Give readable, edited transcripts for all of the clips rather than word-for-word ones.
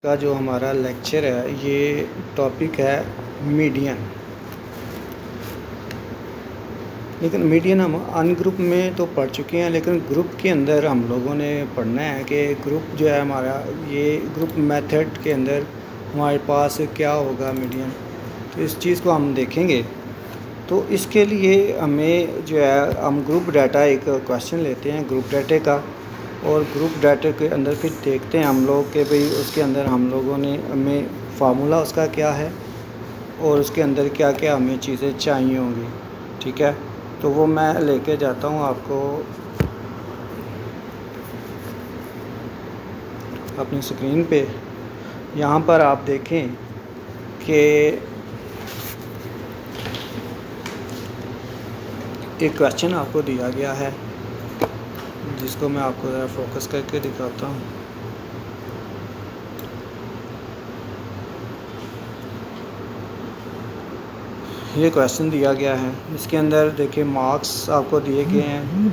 का जो हमारा लेक्चर है ये टॉपिक है मीडियन। लेकिन मीडियन हम अनग्रुप में तो पढ़ चुके हैं, लेकिन ग्रुप के अंदर हम लोगों ने पढ़ना है कि ग्रुप जो है हमारा, ये ग्रुप मेथड के अंदर हमारे पास क्या होगा मीडियन। तो इस चीज़ को हम देखेंगे। तो इसके लिए हमें जो है हम ग्रुप डाटा एक क्वेश्चन लेते हैं ग्रुप डाटे का, और ग्रुप डाटा के अंदर फिर देखते हैं हम लोग कि भाई उसके अंदर हम लोगों ने हमें फार्मूला उसका क्या है और उसके अंदर क्या क्या हमें चीज़ें चाहिए होंगी। ठीक है, तो वो मैं लेके जाता हूँ आपको अपनी स्क्रीन पे। यहाँ पर आप देखें कि एक क्वेश्चन आपको दिया गया है जिसको मैं आपको ज़रा फोकस करके दिखाता हूँ। ये क्वेश्चन दिया गया है, इसके अंदर देखिए मार्क्स आपको दिए गए हैं।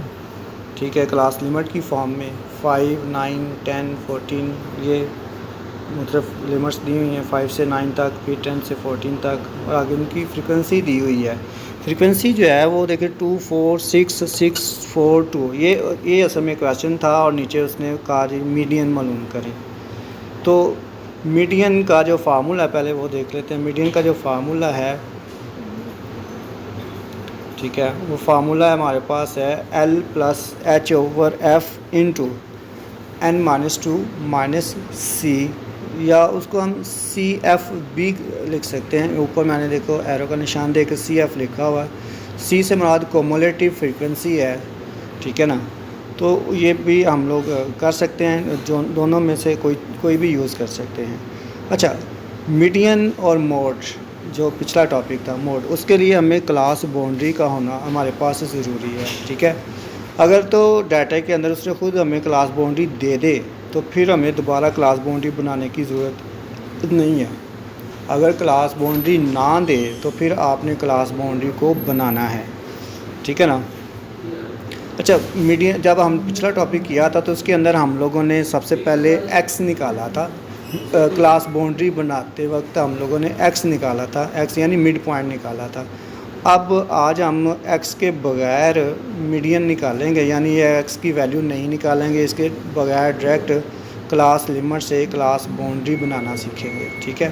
ठीक है, क्लास लिमिट की फॉर्म में 5, 9, 10, 14 ये मतलब लिमिट्स दी हुई हैं 5 से 9 तक, फिर 10 से 14 तक, और आगे उनकी फ्रीक्वेंसी दी हुई है। फ्रीक्वेंसी जो है वो देखिए 2, 4, 6, 6, 4, 2 ये असल में क्वेश्चन था, और नीचे उसने कहा जी मीडियन मालूम करें। तो मीडियन का जो फार्मूला पहले वो देख लेते हैं। मीडियन का जो फार्मूला है, ठीक है, वो फार्मूला हमारे पास है L + H/F × n - 2 - C, या उसको हम CF भी लिख सकते हैं। ऊपर मैंने देखो एरो का निशान देकर CF लिखा हुआ है। C से मुराद कोमुलेटिव फ्रीक्वेंसी है। ठीक है ना, तो ये भी हम लोग कर सकते हैं, जो दोनों में से कोई भी यूज़ कर सकते हैं। अच्छा, मीडियन और मोड जो पिछला टॉपिक था मोड, उसके लिए हमें क्लास बाउंड्री का होना हमारे पास ज़रूरी है। ठीक है, अगर तो डाटा के अंदर उसने खुद हमें क्लास बाउंड्री दे दे तो फिर हमें दोबारा क्लास बाउंड्री बनाने की ज़रूरत नहीं है। अगर क्लास बाउंड्री ना दे तो फिर आपने क्लास बाउंड्री को बनाना है। ठीक है ना। अच्छा, मीडियन जब हम पिछला टॉपिक किया था तो उसके अंदर हम लोगों ने सबसे पहले एक्स निकाला था। क्लास बाउंड्री बनाते वक्त हम लोगों ने एक्स निकाला था, एक्स यानी मिड पॉइंट निकाला था। अब आज हम एक्स के बगैर मीडियन निकालेंगे, यानी ये एक्स की वैल्यू नहीं निकालेंगे, इसके बगैर डायरेक्ट क्लास लिमिट से क्लास बाउंड्री बनाना सीखेंगे। ठीक है,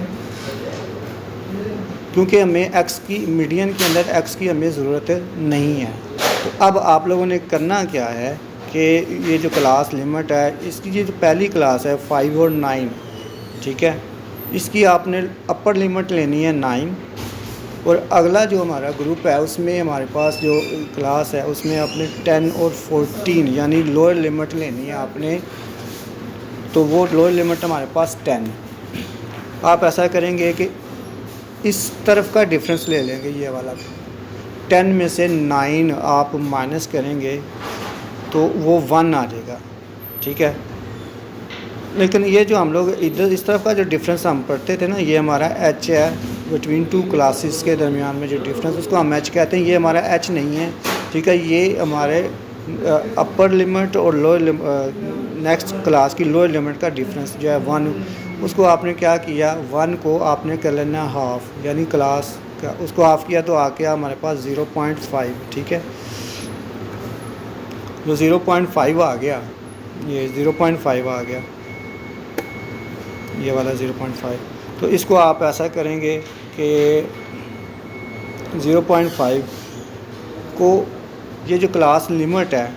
क्योंकि हमें एक्स की मीडियन के अंदर एक्स की हमें ज़रूरत नहीं है। तो अब आप लोगों ने करना क्या है कि ये जो क्लास लिमिट है, इसकी ये जो पहली क्लास है 5 और 9, ठीक है, इसकी आपने अपर लिमिट लेनी है 9, और अगला जो हमारा ग्रुप है उसमें हमारे पास जो क्लास है उसमें आपने 10 और 14 यानी लोअर लिमिट लेनी है आपने। तो वो लोअर लिमिट हमारे पास 10। आप ऐसा करेंगे कि इस तरफ का डिफरेंस ले लेंगे, ये वाला 10 में से 9 आप माइनस करेंगे तो वो 1 आ जाएगा। ठीक है, लेकिन ये जो हम लोग इधर इस तरफ का जो डिफरेंस हम पढ़ते थे ना, ये हमारा एच है बिटवीन टू क्लासेस के दरमियान में जो डिफरेंस, उसको हम एच कहते हैं। ये हमारा एच नहीं है। ठीक है, ये हमारे अपर लिमिट और लोअर नेक्स्ट क्लास की लोअर लिमिट का डिफरेंस जो है 1, उसको आपने क्या किया, 1 को आपने कर लेना हाफ, यानी क्लास का उसको हाफ किया तो आ गया हमारे पास 0.5। ठीक है, जो 0.5 आ गया, ये 0.5 आ गया, ये वाला 0.5। तो इसको आप ऐसा करेंगे कि 0.5 को, ये जो क्लास लिमिट है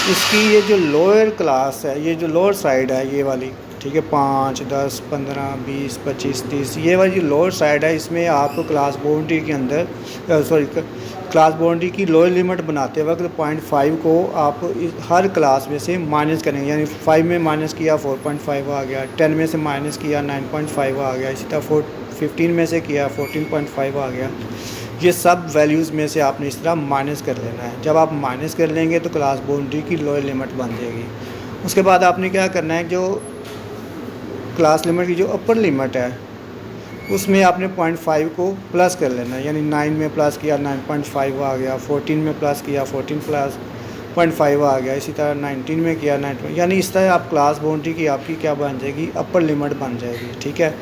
इसकी ये जो लोअर क्लास है, ये जो लोअर साइड है ये वाली, ठीक है, 5, 10, 15, 20, 25, 30, ये वाली लोअर साइड है, इसमें आप क्लास बाउंड्री के अंदर क्लास बाउंड्री की लोअर लिमिट बनाते वक्त 0.5 को आप हर क्लास में से माइनस करेंगे, यानी 5 में माइनस किया 4.5 आ गया, 10 में से माइनस किया 9.5 आ गया, इसी तरह 15 में से किया 14.5 आ गया। ये सब वैल्यूज़ में से आपने इस तरह माइनस कर लेना है। जब आप माइनस कर लेंगे तो क्लास बाउंड्री की लोअर लिमिट बन जाएगी। उसके बाद आपने क्या करना है, जो क्लास लिमिट की जो अपर लिमिट है उसमें आपने 0.5 को प्लस कर लेना है, यानी 9 में प्लस किया 9.5 आ गया, 14 में प्लस किया 14 0.5 आ गया, इसी तरह 19 में किया 9, यानी इस तरह आप क्लास बाउंड्री की आपकी क्या बन जाएगी, अपर लिमिट बन जाएगी। ठीक है,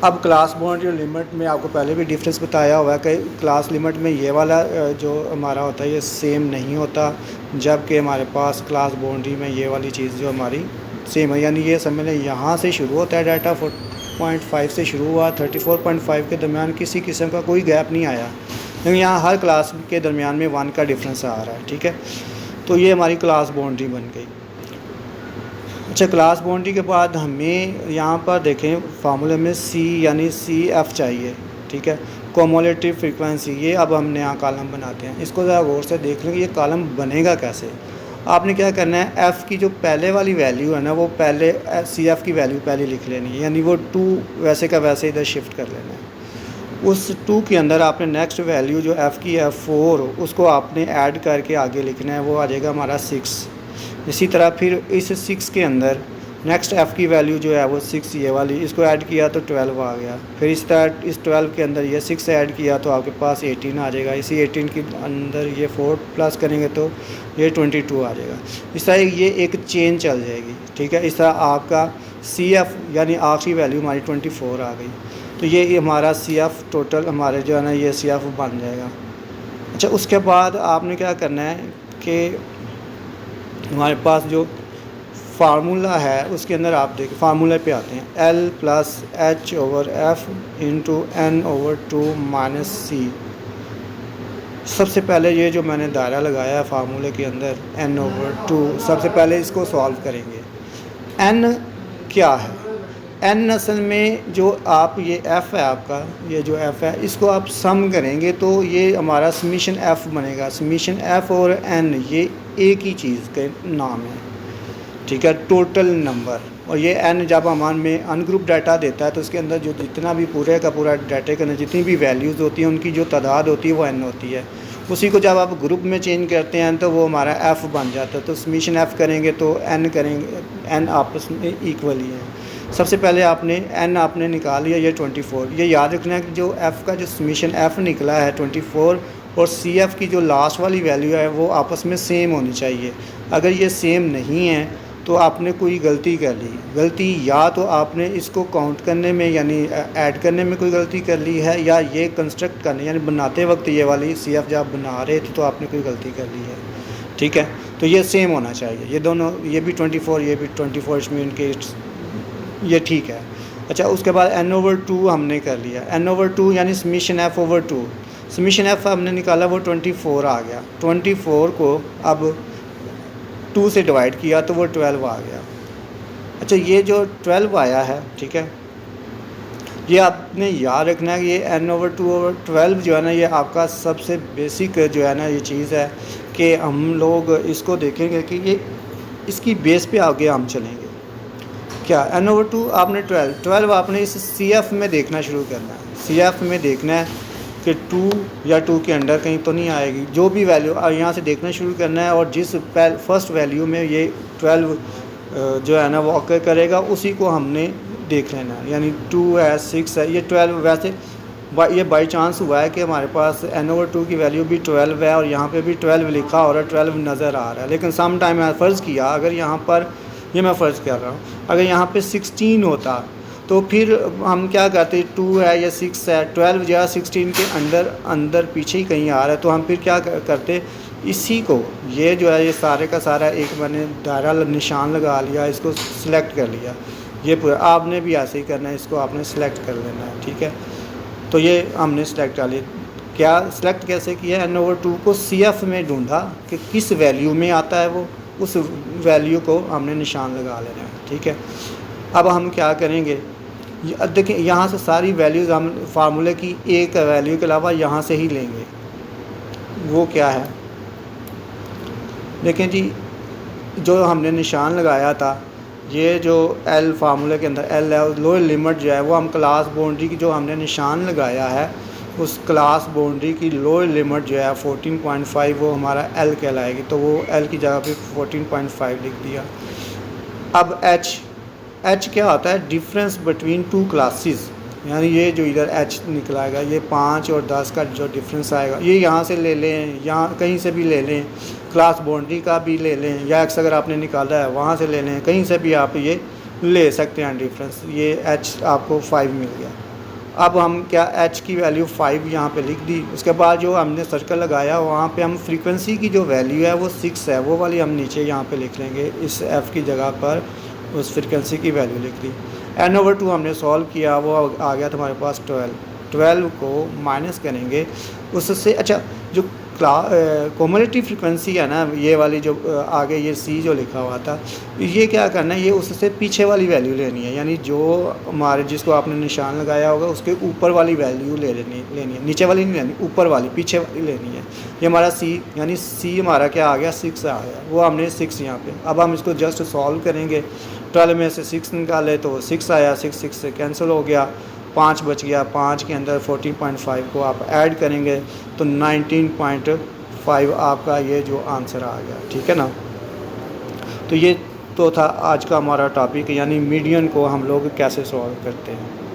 अब क्लास बाउंड्री और लिमिट में आपको पहले भी डिफरेंस बताया हुआ है कि क्लास लिमिट में ये वाला जो हमारा होता है ये सेम नहीं होता, जबकि हमारे पास क्लास बाउंड्री में ये वाली चीज़ जो हमारी सेम है। यानी ये समझ लें यहाँ से शुरू होता है डाटा 4.5 से शुरू हुआ, 34.5 के दरमियान किसी किस्म का कोई गैप नहीं आया, लेकिन यहाँ हर क्लास के दरमियान में 1 का डिफरेंस आ रहा है। ठीक है, तो ये हमारी क्लास बाउंड्री बन गई। अच्छा, क्लास बाउंड्री के बाद हमें यहाँ पर देखें फार्मूले में सी यानी CF चाहिए। ठीक है, कोमुलेटिव फ्रीक्वेंसी, ये अब हम यहाँ कॉलम बनाते हैं। इसको ज़रा गौर से देख लें कि ये कॉलम बनेगा कैसे। आपने क्या करना है, एफ़ की जो पहले वाली वैल्यू है ना, वो पहले CF की वैल्यू पहले लिख लेनी है, यानी वो 2 वैसे का वैसे इधर शिफ्ट कर लेना है। उस 2 के अंदर आपने नेक्स्ट वैल्यू जो एफ़ की है 4, उसको आपने ऐड करके आगे लिखना है, वो आ जाएगा हमारा 6। इसी तरह फिर इस 6 के अंदर नेक्स्ट एफ़ की वैल्यू जो है वो 6 ये वाली, इसको ऐड किया तो 12 आ गया। फिर इस तरह इस 12 के अंदर ये 6 ऐड किया तो आपके पास 18 आ जाएगा। इसी 18 के अंदर ये 4 प्लस करेंगे तो ये 22 आ जाएगा। इस तरह ये एक चेन चल जाएगी। ठीक है, इस तरह आपका CF यानी आखिरी वैल्यू हमारी 24 आ गई, तो ये हमारा CF टोटल हमारे जो है ना ये CF बन जाएगा। अच्छा, उसके बाद आपने क्या करना है कि हमारे पास जो फार्मूला है उसके अंदर आप देखिए, फार्मूले पे आते हैं, L + H/F × N/2 - C। सबसे पहले ये जो मैंने दायरा लगाया है फार्मूले के अंदर N/2, सबसे पहले इसको सॉल्व करेंगे। N क्या है? N असल में जो आप ये F है आपका, ये जो F है इसको आप सम करेंगे तो ये हमारा समीशन F बनेगा। समीशन F और N ये एक ही चीज़ के नाम है। ठीक है, टोटल नंबर। और ये N जब हमें अनग्रुप डाटा देता है तो उसके अंदर जो जितना भी पूरे का पूरा डाटे के अंदर जितनी भी वैल्यूज़ होती हैं उनकी जो तादाद होती है वो N होती है। उसी को जब आप ग्रुप में चेंज करते हैं तो वो हमारा F बन जाता है। तो समीशन F करेंगे तो N करेंगे, N आपस में इक्वल ही है। सबसे पहले आपने N आपने निकाल लिया, ये 24। ये याद रखना है कि जो F का जो समीशन F निकला है 24 और CF की जो लास्ट वाली वैल्यू है वो आपस में सेम होनी चाहिए। अगर ये सेम नहीं है तो आपने कोई गलती कर ली। गलती या तो आपने इसको काउंट करने में यानी ऐड करने में कोई गलती कर ली है, या ये कंस्ट्रक्ट करने यानी बनाते वक्त ये वाली CF जब बना रहे थे तो आपने कोई गलती कर ली है। ठीक है, तो ये सेम होना चाहिए, ये दोनों, ये भी 24 ये भी 24, इसमें इनके ये ठीक है। अच्छा, उसके बाद N/2 हमने कर लिया। N/2 यानी समीशन F/2, समीशन F हमने निकाला वो 24 आ गया। 24 को अब 2 से डिवाइड किया तो वो 12 आ गया। अच्छा, ये जो 12 आया है, ठीक है, ये आपने याद रखना है कि ये N/2/12 जो है ना, ये आपका सबसे बेसिक जो है ना ये चीज़ है कि हम लोग इसको देखेंगे कि ये इसकी बेस पे आगे हम चलेंगे। क्या N/2 आपने 12 आपने इस CF में देखना शुरू करना है। CF में देखना है कि 2 या 2 के अंडर कहीं तो नहीं आएगी, जो भी वैल्यू यहाँ से देखना शुरू करना है, और जिस फर्स्ट वैल्यू में ये 12 जो है ना वो ऑकर करेगा उसी को हमने देख लेना है। यानी 2 है, 6 है, ये 12 वैसे ये बाई चांस हुआ है कि हमारे पास N/2 की वैल्यू भी 12 है और यहाँ पे भी 12 लिखा हो रहा है, 12 नज़र आ रहा है, लेकिन सम टाइम मैं फ़र्ज़ किया, अगर यहाँ पर ये मैं फ़र्ज़ कर रहा हूँ, अगर यहाँ पे 16 होता तो फिर हम क्या करते, 2 है या 6 है, 12 या 16 के अंदर पीछे ही कहीं आ रहा है, तो हम फिर क्या करते, इसी को ये जो है ये सारे का सारा एक मैंने दायरा निशान लगा लिया, इसको सिलेक्ट कर लिया। ये पूरा आपने भी ऐसे ही करना है, इसको आपने सेलेक्ट कर लेना है। ठीक है, तो ये हमने सेलेक्ट कर लिया। क्या सेलेक्ट कैसे किया, N/2 को CF में ढूंढा कि किस वैल्यू में आता है, वो उस वैल्यू को हमने निशान लगा लेना है। ठीक है, अब हम क्या करेंगे, देखिए यहाँ से सारी वैल्यूज़ हम फार्मूले की एक वैल्यू के अलावा यहाँ से ही लेंगे। वो क्या है, देखें जी, जो हमने निशान लगाया था, ये जो L फार्मूले के अंदर L है, लोअर लिमिट जो है वो हम क्लास बाउंड्री की जो हमने निशान लगाया है उस क्लास बाउंड्री की लोअर लिमिट जो है 14.5 वो हमारा L कहलाएगी, तो वो L की जगह पे 14.5 लिख दिया। अब H क्या होता है, डिफरेंस बिटवीन 2 क्लासेस, यानी ये जो इधर H निकलाएगा, ये 5 और 10 का जो डिफरेंस आएगा, ये यहाँ से ले लें, यहाँ कहीं से भी ले लें, क्लास बाउंड्री का भी ले लें, या एक्स अगर आपने निकाला है वहाँ से ले लें, कहीं से भी आप ये ले सकते हैं डिफरेंस। ये एच आपको 5 मिल गया। अब हम क्या एच की वैल्यू 5 यहाँ पे लिख दी। उसके बाद जो हमने सर्कल लगाया वहाँ पे हम फ्रीक्वेंसी की जो वैल्यू है वो 6 है, वो वाली हम नीचे यहाँ पे लिख लेंगे। इस एफ़ की जगह पर उस फ्रीक्वेंसी की वैल्यू लिख दी। n/2 हमने सॉल्व किया, वो आ गया तुम्हारे पास 12 को माइनस करेंगे उससे। अच्छा, जो कम्युलेटिव फ्रीक्वेंसी है ना, ये वाली जो आगे ये सी जो लिखा हुआ था, ये क्या करना है, ये उससे पीछे वाली वैल्यू लेनी है, यानी जो हमारे जिसको आपने निशान लगाया होगा उसके ऊपर वाली वैल्यू लेनी है, नीचे वाली नहीं लेनी, ऊपर वाली, पीछे वाली लेनी है। ये हमारा सी, यानी सी हमारा क्या आ गया, 6 आ गया, वो हमने 6 यहाँ पे। अब हम इसको जस्ट सॉल्व करेंगे। 12 में से 6 निकाले तो 6 आया, 6 से कैंसिल हो गया, 5 बच गया। 5 के अंदर 14.5 को आप ऐड करेंगे तो 19.5 आपका ये जो आंसर आ गया। ठीक है ना। तो ये तो था आज का हमारा टॉपिक, यानी मीडियन को हम लोग कैसे सॉल्व करते हैं।